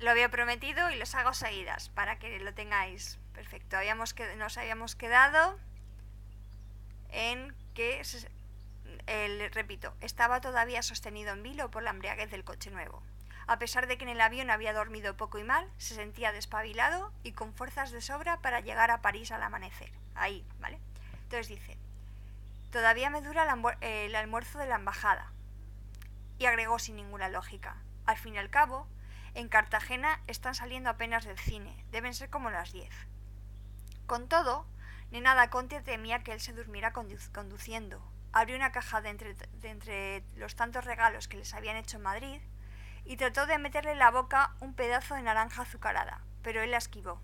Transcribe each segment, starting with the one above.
lo había prometido y los hago seguidas para que lo tengáis. Perfecto. Nos habíamos quedado en que, repito, estaba todavía sostenido en vilo por la embriaguez del coche nuevo. A pesar de que en el avión había dormido poco y mal, se sentía despabilado y con fuerzas de sobra para llegar a París al amanecer. Ahí, ¿vale? Entonces dice, todavía me dura el almuerzo de la embajada. Y agregó sin ninguna lógica, al fin y al cabo, en Cartagena están saliendo apenas del cine, deben ser como las 10. Con todo, Nena da Conte temía que él se durmiera conduciendo. Abrió una caja de entre los tantos regalos que les habían hecho en Madrid y trató de meterle en la boca un pedazo de naranja azucarada, pero él la esquivó.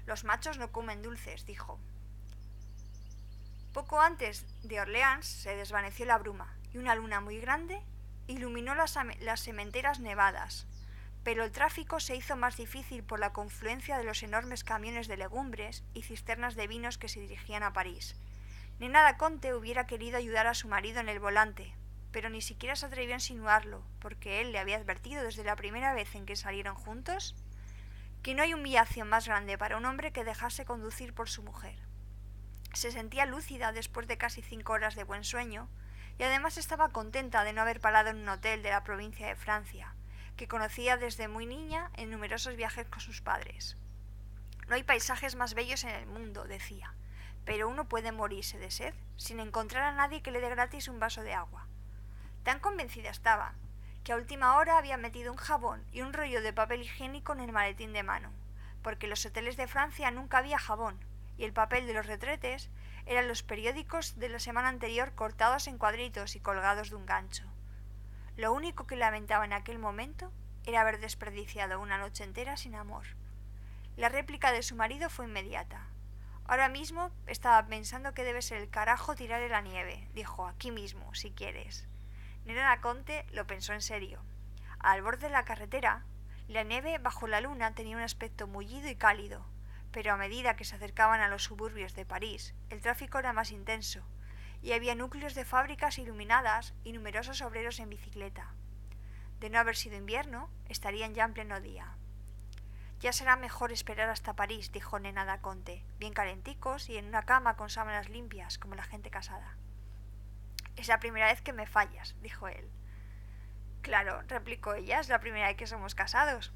Los machos no comen dulces, dijo. Poco antes de Orleans se desvaneció la bruma y una luna muy grande iluminó las sementeras nevadas, pero el tráfico se hizo más difícil por la confluencia de los enormes camiones de legumbres y cisternas de vinos que se dirigían a París. Nena da Conte hubiera querido ayudar a su marido en el volante, pero ni siquiera se atrevió a insinuarlo, porque él le había advertido desde la primera vez en que salieron juntos que no hay humillación más grande para un hombre que dejarse conducir por su mujer. Se sentía lúcida después de casi 5 horas de buen sueño y además estaba contenta de no haber parado en un hotel de la provincia de Francia, que conocía desde muy niña en numerosos viajes con sus padres. No hay paisajes más bellos en el mundo, decía, pero uno puede morirse de sed sin encontrar a nadie que le dé gratis un vaso de agua. Tan convencida estaba que a última hora había metido un jabón y un rollo de papel higiénico en el maletín de mano, porque en los hoteles de Francia nunca había jabón y el papel de los retretes eran los periódicos de la semana anterior cortados en cuadritos y colgados de un gancho. Lo único que lamentaba en aquel momento era haber desperdiciado una noche entera sin amor. La réplica de su marido fue inmediata. Ahora mismo estaba pensando que debe ser el carajo tirarle la nieve, dijo, aquí mismo, si quieres. Nena da Conte lo pensó en serio. Al borde de la carretera, la nieve bajo la luna tenía un aspecto mullido y cálido, pero a medida que se acercaban a los suburbios de París, el tráfico era más intenso, y había núcleos de fábricas iluminadas y numerosos obreros en bicicleta. De no haber sido invierno, estarían ya en pleno día. Ya será mejor esperar hasta París, dijo Nena da Conte, bien calenticos y en una cama con sábanas limpias, como la gente casada. Es la primera vez que me fallas, dijo él. Claro, replicó ella, es la primera vez que somos casados.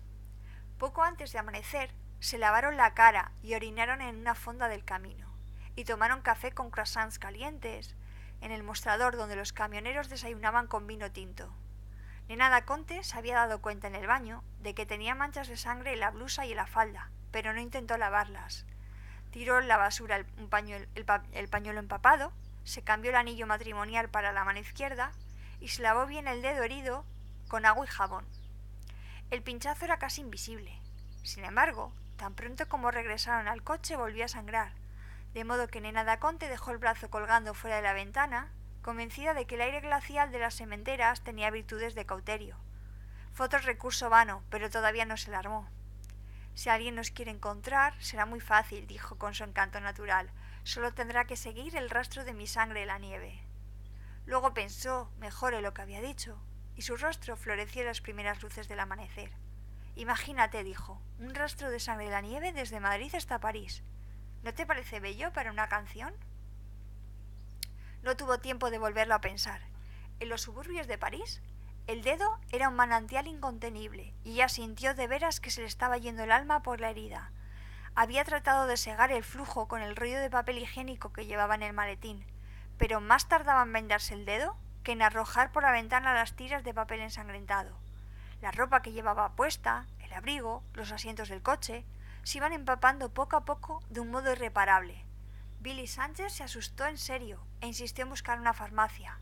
Poco antes de amanecer, se lavaron la cara y orinaron en una fonda del camino, y tomaron café con croissants calientes en el mostrador donde los camioneros desayunaban con vino tinto. Nena da Conte se había dado cuenta en el baño de que tenía manchas de sangre en la blusa y en la falda, pero no intentó lavarlas. Tiró en la basura el pañuelo empapado, se cambió el anillo matrimonial para la mano izquierda y se lavó bien el dedo herido con agua y jabón. El pinchazo era casi invisible. Sin embargo, tan pronto como regresaron al coche volvió a sangrar, de modo que Nena da Conte dejó el brazo colgando fuera de la ventana, convencida de que el aire glacial de las sementeras tenía virtudes de cauterio. Fue otro recurso vano, pero todavía no se alarmó. Si alguien nos quiere encontrar, será muy fácil, dijo con su encanto natural. Solo tendrá que seguir el rastro de mi sangre en la nieve. Luego pensó mejor en lo que había dicho, y su rostro floreció en las primeras luces del amanecer. Imagínate, dijo, un rastro de sangre en la nieve desde Madrid hasta París. ¿No te parece bello para una canción? No tuvo tiempo de volverlo a pensar. En los suburbios de París, el dedo era un manantial incontenible, y ella sintió de veras que se le estaba yendo el alma por la herida. Había tratado de segar el flujo con el rollo de papel higiénico que llevaba en el maletín, pero más tardaba en vendarse el dedo que en arrojar por la ventana las tiras de papel ensangrentado. La ropa que llevaba puesta, el abrigo, los asientos del coche, se iban empapando poco a poco de un modo irreparable. Billy Sánchez se asustó en serio e insistió en buscar una farmacia,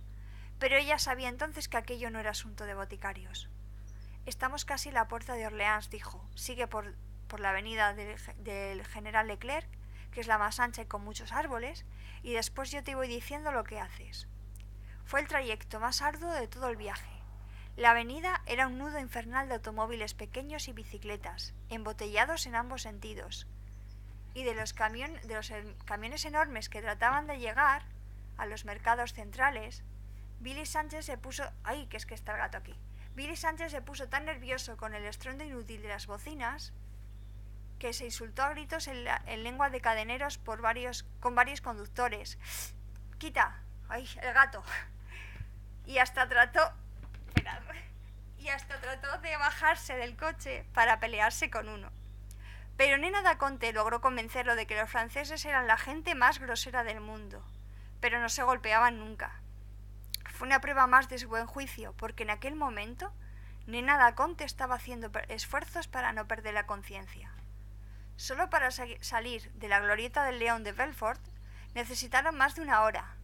pero ella sabía entonces que aquello no era asunto de boticarios. Estamos casi a la puerta de Orleans, dijo. Sigue por la avenida del General Leclerc, que es la más ancha y con muchos árboles, y después yo te voy diciendo lo que haces. Fue el trayecto más arduo de todo el viaje. La avenida era un nudo infernal de automóviles pequeños y bicicletas, embotellados en ambos sentidos, y de los camiones enormes que trataban de llegar a los mercados centrales. Billy Sánchez se puso... ¡Ay, que es que está el gato aquí! Billy Sánchez se puso tan nervioso con el estruendo inútil de las bocinas que se insultó a gritos en lengua de cadeneros con varios conductores. ¡Quita! ¡Ay, el gato! Y hasta trató de bajarse del coche para pelearse con uno. Pero Nena da Conte logró convencerlo de que los franceses eran la gente más grosera del mundo, pero no se golpeaban nunca. Fue una prueba más de su buen juicio, porque en aquel momento Nena da Conte estaba haciendo esfuerzos para no perder la conciencia. Solo para salir de la glorieta del León de Belfort necesitaron más de una hora.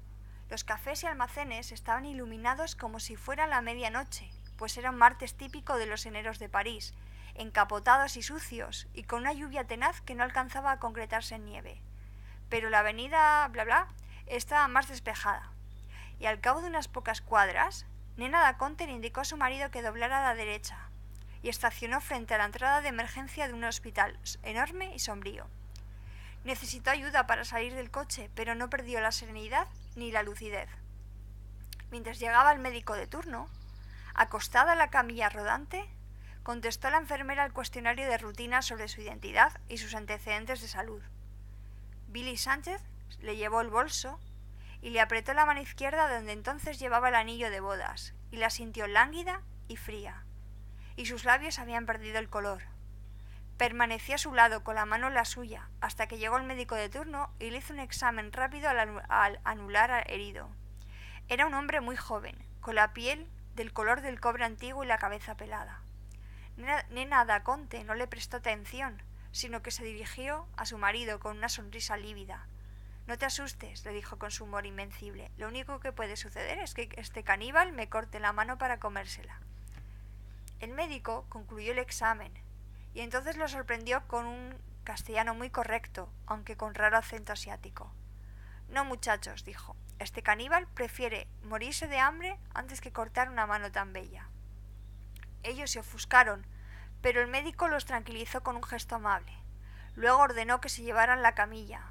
Los cafés y almacenes estaban iluminados como si fuera la medianoche, pues era un martes típico de los eneros de París, encapotados y sucios, y con una lluvia tenaz que no alcanzaba a concretarse en nieve. Pero la avenida bla bla estaba más despejada, y al cabo de unas pocas cuadras, Nena da Conte le indicó a su marido que doblara a la derecha, y estacionó frente a la entrada de emergencia de un hospital enorme y sombrío. Necesitó ayuda para salir del coche, pero no perdió la serenidad ni la lucidez. Mientras llegaba el médico de turno, acostada en la camilla rodante, contestó la enfermera el cuestionario de rutina sobre su identidad y sus antecedentes de salud. Billy Sánchez le llevó el bolso y le apretó la mano izquierda donde entonces llevaba el anillo de bodas, y la sintió lánguida y fría, y sus labios habían perdido el color. Permaneció a su lado con la mano en la suya hasta que llegó el médico de turno y le hizo un examen rápido al anular herido. Era un hombre muy joven, con la piel del color del cobre antiguo y la cabeza pelada. Nena da Conte no le prestó atención, sino que se dirigió a su marido con una sonrisa lívida. «No te asustes», le dijo con su humor invencible. «Lo único que puede suceder es que este caníbal me corte la mano para comérsela». El médico concluyó el examen y entonces lo sorprendió con un castellano muy correcto, aunque con raro acento asiático. «No, muchachos», dijo, «este caníbal prefiere morirse de hambre antes que cortar una mano tan bella». Ellos se ofuscaron, pero el médico los tranquilizó con un gesto amable. Luego ordenó que se llevaran la camilla,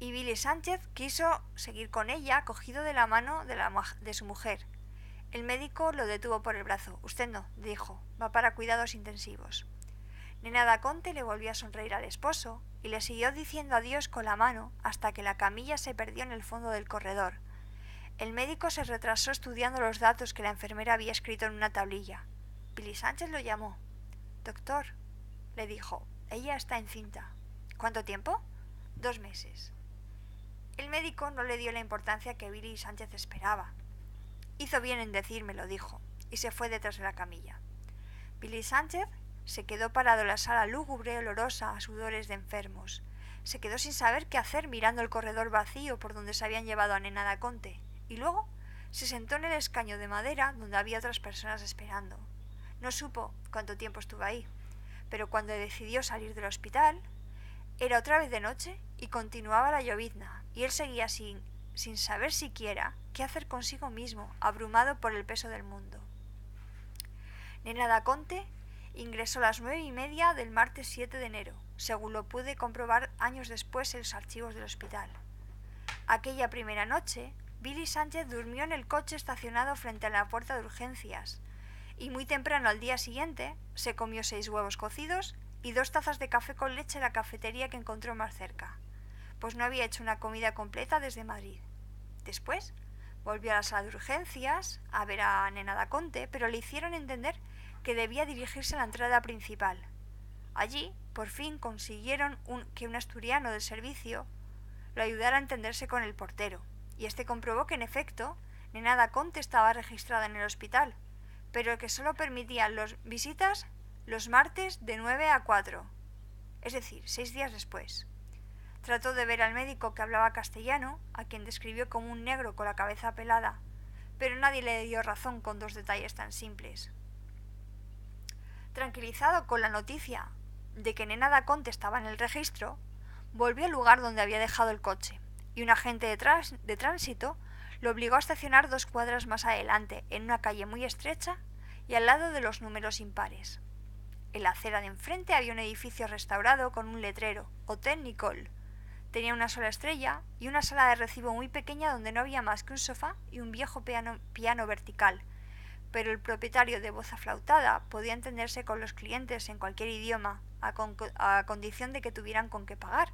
y Billy Sánchez quiso seguir con ella, cogido de la mano de su mujer. El médico lo detuvo por el brazo. «Usted no», dijo, «va para cuidados intensivos». Nena da Conte le volvió a sonreír al esposo y le siguió diciendo adiós con la mano hasta que la camilla se perdió en el fondo del corredor. El médico se retrasó estudiando los datos que la enfermera había escrito en una tablilla. Billy Sánchez lo llamó. «Doctor», le dijo, «ella está encinta». «¿Cuánto tiempo?» «2 meses». El médico no le dio la importancia que Billy Sánchez esperaba. «Hizo bien en decírmelo», dijo, y se fue detrás de la camilla. Billy Sánchez se quedó parado en la sala lúgubre, olorosa a sudores de enfermos. Se quedó sin saber qué hacer mirando el corredor vacío por donde se habían llevado a Nena da Conte, y luego se sentó en el escaño de madera donde había otras personas esperando. No supo cuánto tiempo estuvo ahí, pero cuando decidió salir del hospital, era otra vez de noche y continuaba la llovizna, y él seguía sin saber siquiera qué hacer consigo mismo, abrumado por el peso del mundo. Nena da Conte ingresó a las 9:30 del martes 7 de enero, según lo pude comprobar años después en los archivos del hospital. Aquella primera noche, Billy Sánchez durmió en el coche estacionado frente a la puerta de urgencias, y muy temprano al día siguiente se comió 6 huevos cocidos y 2 tazas de café con leche en la cafetería que encontró más cerca, pues no había hecho una comida completa desde Madrid. Después volvió a la sala de urgencias a ver a Nena da Conte, pero le hicieron entender que debía dirigirse a la entrada principal. Allí, por fin, consiguieron que un asturiano del servicio lo ayudara a entenderse con el portero, y este comprobó que, en efecto, Nena da Conte estaba registrada en el hospital, pero que solo permitían las visitas los martes de 9 a 4, es decir, 6 días después. Trató de ver al médico que hablaba castellano, a quien describió como un negro con la cabeza pelada, pero nadie le dio razón con 2 detalles tan simples. Tranquilizado con la noticia de que Nena da Conte estaba en el registro, volvió al lugar donde había dejado el coche, y un agente de tránsito lo obligó a estacionar 2 cuadras más adelante, en una calle muy estrecha y al lado de los números impares. En la acera de enfrente había un edificio restaurado con un letrero, Hotel Nicole. Tenía una sola estrella y una sala de recibo muy pequeña donde no había más que un sofá y un viejo piano vertical, pero el propietario de voz aflautada podía entenderse con los clientes en cualquier idioma, a condición de que tuvieran con qué pagar.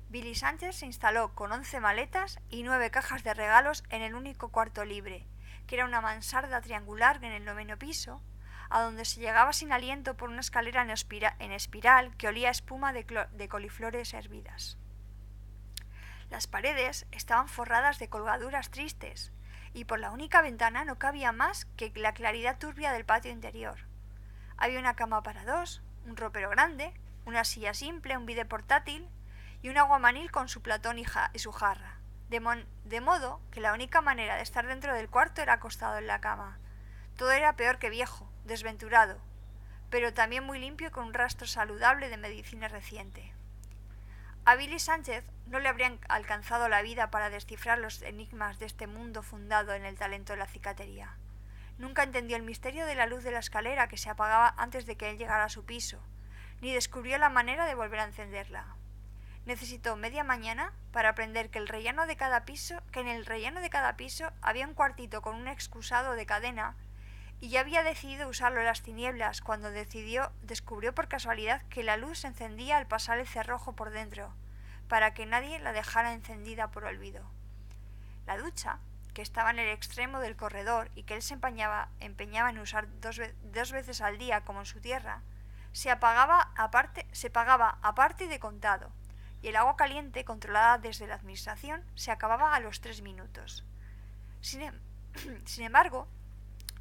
Billy Sánchez se instaló con 11 maletas y 9 cajas de regalos en el único cuarto libre, que era una mansarda triangular en el 9º piso, a donde se llegaba sin aliento por una escalera en espiral que olía a espuma de coliflores hervidas. Las paredes estaban forradas de colgaduras tristes, y por la única ventana no cabía más que la claridad turbia del patio interior. Había una cama para dos, un ropero grande, una silla simple, un bidé portátil y un aguamanil con su platón y su jarra, de modo que la única manera de estar dentro del cuarto era acostado en la cama. Todo era peor que viejo, desventurado, pero también muy limpio y con un rastro saludable de medicina reciente. A Billy Sánchez no le habría alcanzado la vida para descifrar los enigmas de este mundo fundado en el talento de la cicatería. Nunca entendió el misterio de la luz de la escalera que se apagaba antes de que él llegara a su piso, ni descubrió la manera de volver a encenderla. Necesitó media mañana para aprender que en el rellano de cada piso había un cuartito con un excusado de cadena, y ya había decidido usarlo en las tinieblas cuando descubrió por casualidad que la luz se encendía al pasar el cerrojo por dentro, para que nadie la dejara encendida por olvido. La ducha, que estaba en el extremo del corredor y que él se empeñaba en usar dos veces al día como en su tierra, se pagaba aparte y de contado, y el agua caliente, controlada desde la administración, se acababa a los 3 minutos. Sin embargo,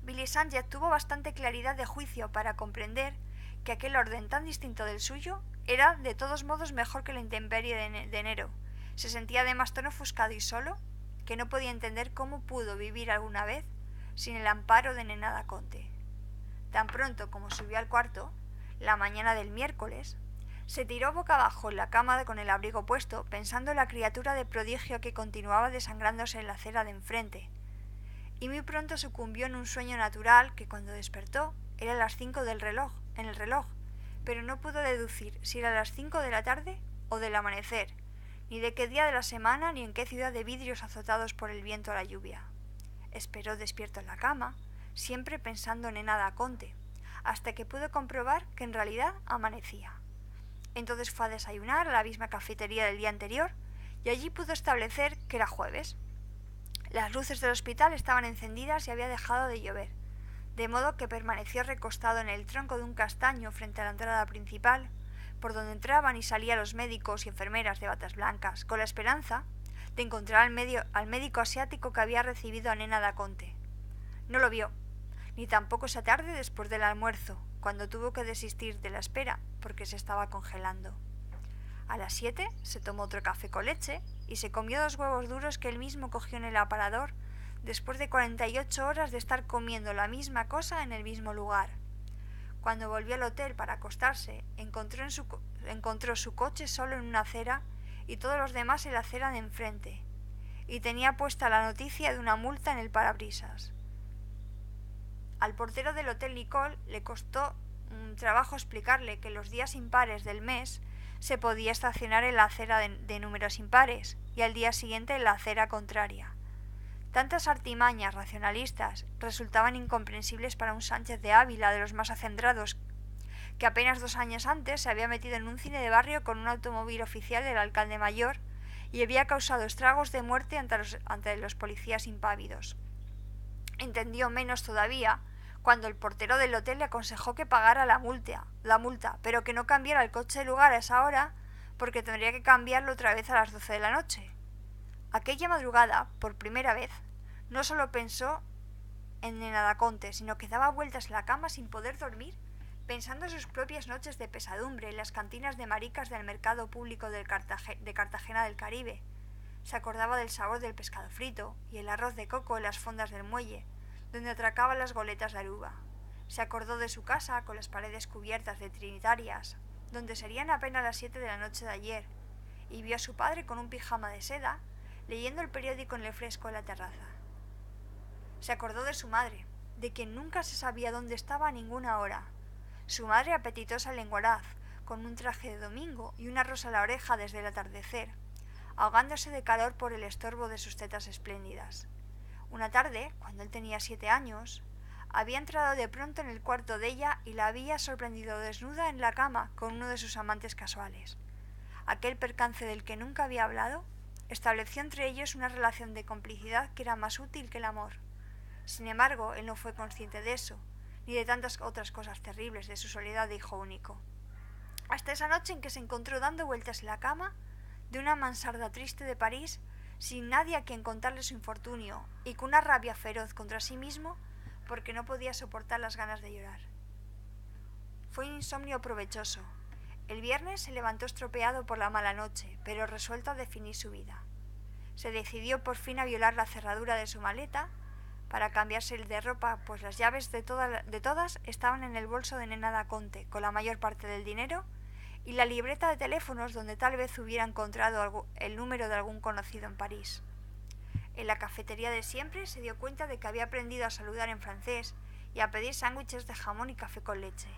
Billy Sánchez tuvo bastante claridad de juicio para comprender que aquel orden tan distinto del suyo era de todos modos mejor que la intemperie de enero. Se sentía además tan ofuscado y solo que no podía entender cómo pudo vivir alguna vez sin el amparo de Nena da Conte. Tan pronto como subió al cuarto, la mañana del miércoles, se tiró boca abajo en la cama con el abrigo puesto, pensando en la criatura de prodigio que continuaba desangrándose en la acera de enfrente, y muy pronto sucumbió en un sueño natural que cuando despertó era las 5 en el reloj, pero no pudo deducir si era las 5 de la tarde o del amanecer, ni de qué día de la semana ni en qué ciudad de vidrios azotados por el viento o la lluvia. Esperó despierto en la cama, siempre pensando en Nena da Conte, hasta que pudo comprobar que en realidad amanecía. Entonces fue a desayunar a la misma cafetería del día anterior y allí pudo establecer que era jueves. Las luces del hospital estaban encendidas y había dejado de llover, de modo que permaneció recostado en el tronco de un castaño frente a la entrada principal, por donde entraban y salían los médicos y enfermeras de batas blancas, con la esperanza de encontrar al médico asiático que había recibido a Nena da Conte. No lo vio, ni tampoco esa tarde después del almuerzo, cuando tuvo que desistir de la espera porque se estaba congelando. A las 7 se tomó otro café con leche y se comió 2 huevos duros que él mismo cogió en el aparador después de 48 horas de estar comiendo la misma cosa en el mismo lugar. Cuando volvió al hotel para acostarse, encontró su coche solo en una acera y todos los demás en la acera de enfrente, y tenía puesta la noticia de una multa en el parabrisas. Al portero del Hotel Nicole le costó trabajo explicarle que los días impares del mes se podía estacionar en la acera de números impares y al día siguiente en la acera contraria. Tantas artimañas racionalistas resultaban incomprensibles para un Sánchez de Ávila de los más acendrados, que apenas 2 años antes se había metido en un cine de barrio con un automóvil oficial del alcalde mayor y había causado estragos de muerte ante los policías impávidos. Entendió menos todavía cuando el portero del hotel le aconsejó que pagara la multa, pero que no cambiara el coche de lugar a esa hora porque tendría que cambiarlo otra vez a las 12 de la noche. Aquella madrugada, por primera vez, no solo pensó en Nena da Conte, sino que daba vueltas en la cama sin poder dormir, pensando en sus propias noches de pesadumbre en las cantinas de maricas del mercado público de Cartagena del Caribe. Se acordaba del sabor del pescado frito y el arroz de coco en las fondas del muelle, donde atracaban las goletas de Aruba. Se acordó de su casa con las paredes cubiertas de trinitarias, donde serían apenas las 7 de la noche de ayer, y vio a su padre con un pijama de seda, leyendo el periódico en el fresco en la terraza. Se acordó de su madre, de quien nunca se sabía dónde estaba a ninguna hora. Su madre apetitosa lenguaraz, con un traje de domingo y una rosa a la oreja desde el atardecer, ahogándose de calor por el estorbo de sus tetas espléndidas. Una tarde, cuando él tenía 7 años, Había entrado de pronto en el cuarto de ella y la había sorprendido desnuda en la cama con uno de sus amantes casuales. Aquel percance del que nunca había hablado estableció entre ellos una relación de complicidad que era más útil que el amor. Sin embargo, él no fue consciente de eso, ni de tantas otras cosas terribles de su soledad de hijo único. Hasta esa noche en que se encontró dando vueltas en la cama de una mansarda triste de París, sin nadie a quien contarle su infortunio, y con una rabia feroz contra sí mismo, porque no podía soportar las ganas de llorar. Fue un insomnio provechoso. El viernes se levantó estropeado por la mala noche, pero resuelto a definir su vida. Se decidió por fin a violar la cerradura de su maleta para cambiarse el de ropa, pues las llaves de todas estaban en el bolso de Nena da Conte, con la mayor parte del dinero, y la libreta de teléfonos donde tal vez hubiera encontrado el número de algún conocido en París. En la cafetería de siempre se dio cuenta de que había aprendido a saludar en francés y a pedir sándwiches de jamón y café con leche.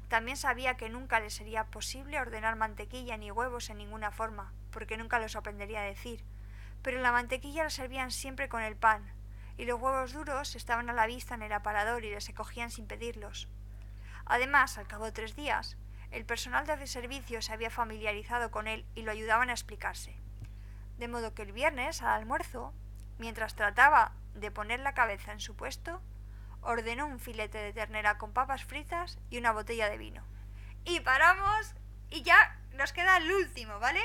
También sabía que nunca le sería posible ordenar mantequilla ni huevos en ninguna forma, porque nunca los aprendería a decir, pero la mantequilla la servían siempre con el pan, y los huevos duros estaban a la vista en el aparador y se cogían sin pedirlos. Además, al cabo de 3 días, el personal de servicio se había familiarizado con él y lo ayudaban a explicarse. De modo que el viernes, al almuerzo, mientras trataba de poner la cabeza en su puesto, ordenó un filete de ternera con papas fritas y una botella de vino. Y paramos y ya nos queda el último, ¿vale?